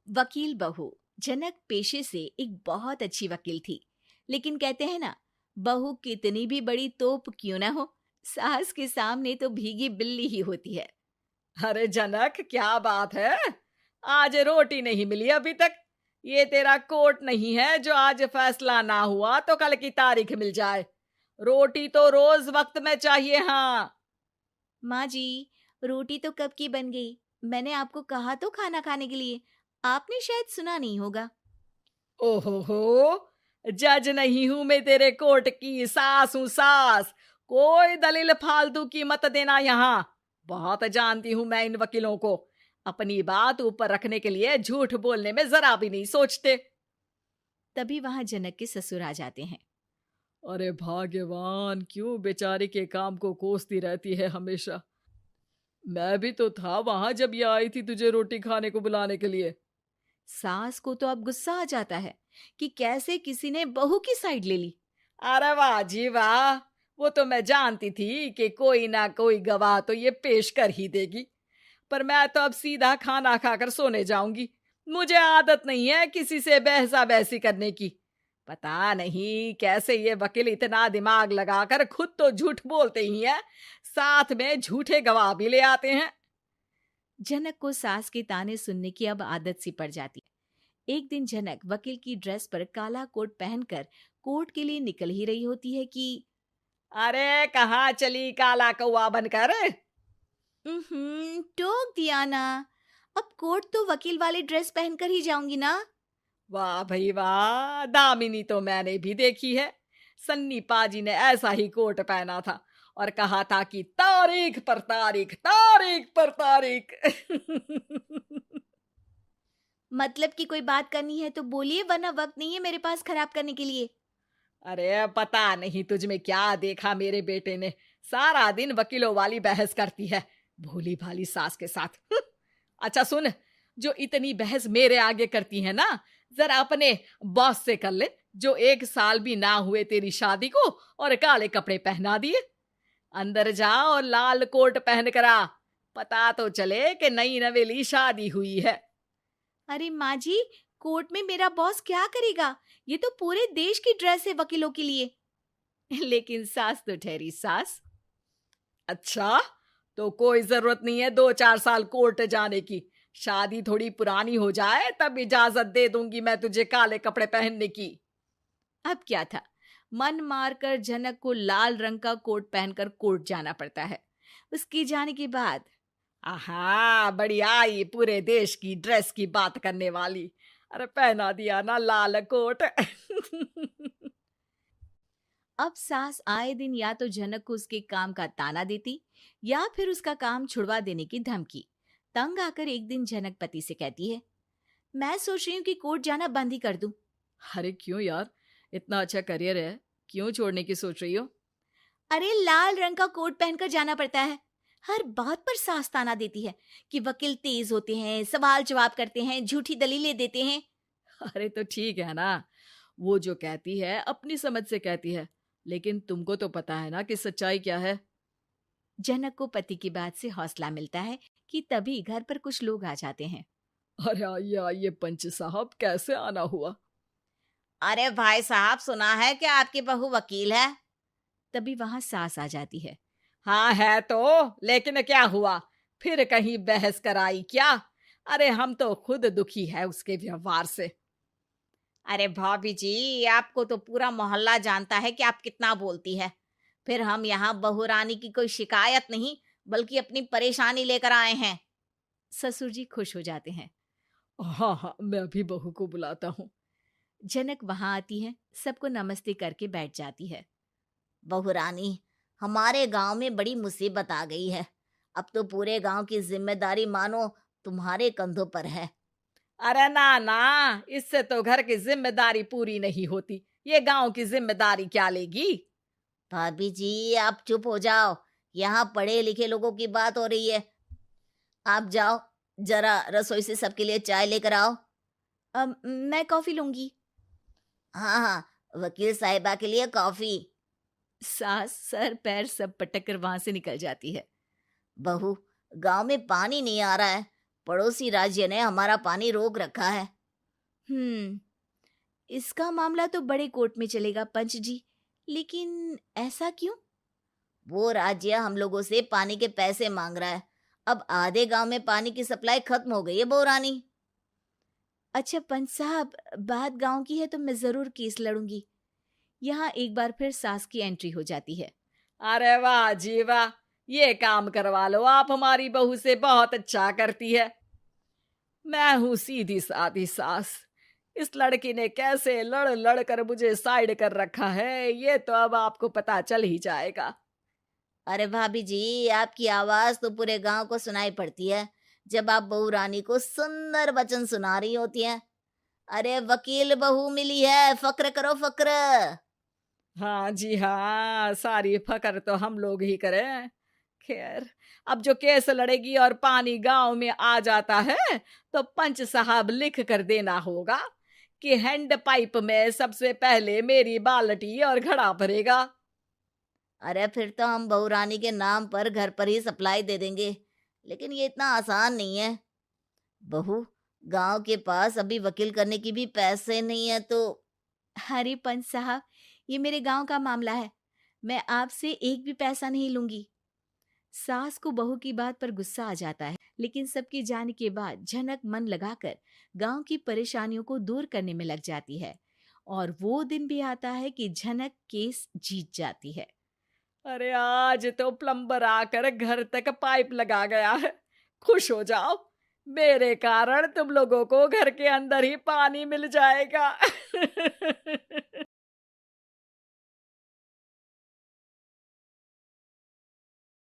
वकील बहू। जनक पेशे से एक बहुत अच्छी वकील थी, लेकिन कहते हैं ना, बहू कितनी भी बड़ी तोप क्यों ना हो, सास के सामने तो भीगी बिल्ली ही होती है। अरे जनक, क्या बात है? आज रोटी नहीं मिली अभी तक। ये तेरा कोर्ट नहीं है जो आज फैसला ना हुआ तो कल की तारीख मिल जाए। रोटी तो रोज वक्त में चाहिए। हाँ। माँ जी, रोटी तो कब की बन गई। मैंने आपको कहा तो खाना खाने के लिए, आपने शायद सुना नहीं होगा। ओहो हो, जज नहीं हूं मैं तेरे कोर्ट की, सास हूं सास। कोई दलील फालतू की मत देना यहाँ। बहुत जानती हूं मैं इन वकीलों को। अपनी बात ऊपर रखने के लिए झूठ बोलने में जरा भी नहीं सोचते। तभी वहां जनक के ससुर आ जाते हैं। अरे भाग्यवान, क्यों बेचारी के काम को कोसती रहती है हमेशा। मैं भी तो था वहां जब ये आई थी तुझे रोटी खाने को बुलाने के लिए। सास को तो अब गुस्सा आ जाता है कि कैसे किसी ने बहू की साइड ले ली। अरे वाह जी वाह। वो तो मैं जानती थी कि कोई ना कोई गवाह तो ये पेश कर ही देगी। पर मैं तो अब सीधा खाना खाकर सोने जाऊंगी। मुझे आदत नहीं है किसी से बहसा बहसी करने की। पता नहीं कैसे ये वकील इतना दिमाग लगाकर खुद तो झूठ बोलते ही हैं, साथ में झूठे गवाह भी ले आते हैं। जनक को सास के ताने सुनने की अब आदत सी पड़ जाती है। एक दिन जनक वकील की ड्रेस पर काला कोट पहनकर कोर्ट के लिए निकल ही रही होती है कि अरे कहाँ चली काला कौवा बनकर? टोक दिया ना। अब कोर्ट तो वकील वाली ड्रेस पहनकर ही जाऊंगी ना। वाह भाई वाह, दामिनी तो मैंने भी देखी है। सन्नी पाजी ने ऐसा ही कोट पहना था और कहा था कि तारीख पर तारीख, तारीख पर तारीख। मतलब कि कोई बात करनी है तो बोलिए, वरना वक्त नहीं है मेरे पास खराब करने के लिए। अरे पता नहीं तुझ में क्या देखा मेरे बेटे ने, सारा दिन वकीलों वाली बहस करती है, भोली भाली सास के साथ। अच्छा सुन, जो इतनी बहस मेरे आगे करती है ना, जरा अपने बॉस से कर ले, जो 1 साल भी ना हुए तेरी शादी को और काले कपड़े पहना दिए। अंदर जा और लाल कोट पहन कर आ, पता तो चले कि नई नवेली शादी हुई है। अरे माँ जी, कोर्ट में मेरा बॉस क्या करेगा? ये तो पूरे देश की ड्रेस है वकीलों के लिए। लेकिन सास तो ठहरी सास। अच्छा, तो कोई जरूरत नहीं है 2-4 साल कोर्ट जाने की। शादी थोड़ी पुरानी हो जाए तब इजाजत दे दूंगी मैं तुझे काले कपड़े पहनने की। अब क्या था, मन मारकर जनक को लाल रंग का कोट पहनकर कोर्ट जाना पड़ता है। उसके जाने के बाद आहा, बढ़िया, ये पूरे देश की ड्रेस की बात करने वाली। अरे पहना दिया ना लाल कोट। अब सास आए दिन या तो जनक को उसके काम का ताना देती, या फिर उसका काम छुड़वा देने की धमकी। तंग आकर एक दिन जनक पति से कहती है, मैं सोच रही हूँ कि कोर्ट जाना बंद ही कर दूं। अरे क्यों यार, इतना अच्छा करियर है, क्यों छोड़ने की सोच रही हो? अरे लाल रंग का कोट पहनकर जाना पड़ता है। हर बात पर सास ताना देती है कि वकील तेज होते हैं, सवाल जवाब करते हैं, झूठी दलीलें देते हैं। अरे तो ठीक है ना, वो जो कहती है अपनी समझ से कहती है, लेकिन तुमको तो पता है ना कि सच्चाई क्या है। जनक को पति की बात से हौसला मिलता है कि तभी घर पर कुछ लोग आ जाते हैं। अरे आइए पंच साहब, कैसे आना हुआ? अरे भाई साहब, सुना है कि आपकी बहू वकील है। तभी वहां सास आ जाती है। हाँ है तो, लेकिन क्या हुआ? फिर कहीं बहस कराई क्या? अरे हम तो खुद दुखी है उसके व्यवहार से। अरे भाभी जी, आपको तो पूरा मोहल्ला जानता है कि आप कितना बोलती है। फिर हम यहाँ बहू रानी की कोई शिकायत नहीं, बल्कि अपनी परेशानी लेकर आए हैं। ससुर जी खुश हो जाते हैं। हाँ हाँ, मैं भी बहू को बुलाता हूँ। जनक वहां आती है, सबको नमस्ते करके बैठ जाती है। बहू रानी, हमारे गांव में बड़ी मुसीबत आ गई है। अब तो पूरे गांव की जिम्मेदारी मानो तुम्हारे कंधों पर है। अरे ना ना, इससे तो घर की जिम्मेदारी पूरी नहीं होती, ये गांव की जिम्मेदारी क्या लेगी? भाभी जी, आप चुप हो जाओ। यहाँ पढ़े लिखे लोगों की बात हो रही है। आप जाओ, जरा रसोई से सबके लिए चाय लेकर आओ। मैं कॉफी लूंगी। हाँ हाँ, वकील साहिबा के लिए कॉफी। सास सर पैर सब पटक कर वहां से निकल जाती है। बहू, गांव में पानी नहीं आ रहा है, पड़ोसी राज्य ने हमारा पानी रोक रखा है। इसका मामला तो बड़े कोर्ट में चलेगा पंच जी, लेकिन ऐसा क्यों? वो राज्य हम लोगों से पानी के पैसे मांग रहा है। अब आधे गांव में पानी की सप्लाई खत्म हो गई है बहुरानी। अच्छा पंच साहब, बात गांव की है तो मैं जरूर केस लड़ूंगी। यहाँ एक बार फिर सास की एंट्री हो जाती है। अरे वाह जी वाह, ये काम करवा लो, आप हमारी बहू से बहुत अच्छा करती है। मैं हूं सीधी सादी सास। इस लड़की ने कैसे लड़ लड़ कर मुझे साइड कर रखा है, ये तो अब आपको पता चल ही जाएगा। अरे भाभी जी, आपकी आवाज तो पूरे गांव को सुनाई पड़ती है जब आप बहू रानी को सुंदर वचन सुना रही होती हैं। अरे वकील बहू मिली है, फक्र करो फक्र। हाँ जी हाँ, सारी फकर तो हम लोग ही करें। खैर, अब जो केस लड़ेगी और पानी गांव में आ जाता है तो पंच साहब लिख कर देना होगा कि हैंड पाइप में सबसे पहले मेरी बाल्टी और घड़ा भरेगा। अरे फिर तो हम बहू रानी के नाम पर घर पर ही सप्लाई दे देंगे, लेकिन ये इतना आसान नहीं है। बहू, गांव के पास अभी वकील करने की भी पैसे नहीं है तो। अरे पंच साहब, ये मेरे गांव का मामला है, मैं आपसे एक भी पैसा नहीं लूंगी। सास को बहू की बात पर गुस्सा आ जाता है, लेकिन सबके जाने के बाद झनक मन लगाकर गांव की परेशानियों को दूर करने में लग जाती है। और वो दिन भी आता है कि झनक केस जीत जाती है। अरे आज तो प्लम्बर आकर घर तक पाइप लगा गया है। खुश हो जाओ, मेरे कारण तुम लोगों को घर के अंदर ही पानी मिल जाएगा।